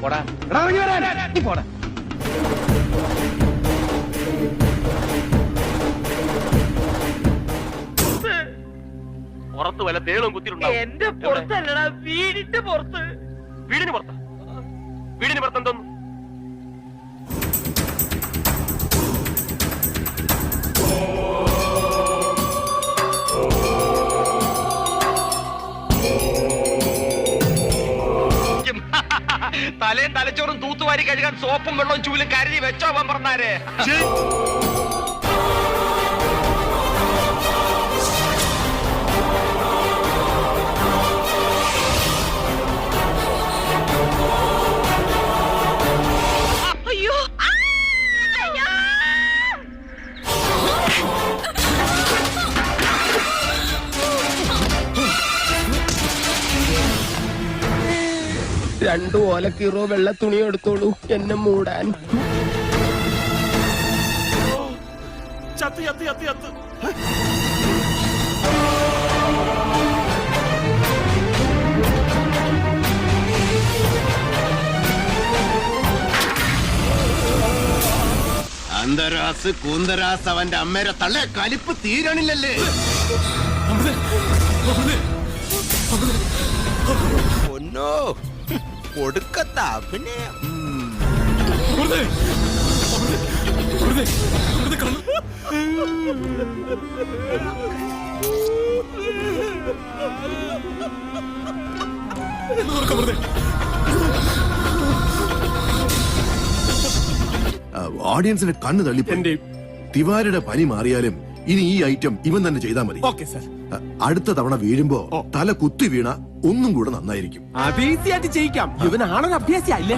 പോടാ ഇറങ്ങി വരാൻ നീ പോടാ. പുറത്ത് വല്ല തേളും കുത്തിയിട്ടുണ്ടാവും. എന്റെ പുറത്തല്ലടാ, വീടിന്റെ പുറത്ത്. വീടിന് പുറത്താ? വീടിന് പുറത്ത് എന്തോന്നു? തലയും തലച്ചോറും തൂത്തുവാരി കഴുകാൻ സോപ്പും വെള്ളവും ചൂലും കരുതി വെച്ചോ അവൻ പറഞ്ഞാരേ. അയ്യോ രണ്ടു ഓലക്കീറോ വെള്ള തുണി എടുത്തോളൂ എന്നെ മൂടാൻ. ചത്ത് ചത്ത് ചത്ത് ചത്ത്. അന്തരാസ് കൂന്തരാസ് അവന്റെ അമ്മേരെ തള്ളെ കലിപ്പ് തീരണില്ലല്ലേ? ഒന്നോ കൊടുക്കത്ത പിന്നെ ഓഡിയൻസിന്റെ കണ്ണ് തള്ളിപ്പോയി. തിവാരിയുടെ പനി മാറിയാലും ഇനി ഈ ഐറ്റം ഇവൻ തന്നെ ചെയ്താൽ മതി. അടുത്ത തവണ വീഴുമ്പോ തല കുത്തി വീണ ഒന്നും കൂടെ നന്നായിരിക്കും. അത് ഈസിയായിട്ട് ചെയ്യിക്കാം. ഇവനാണൊരു അഭ്യാസി അല്ലേ?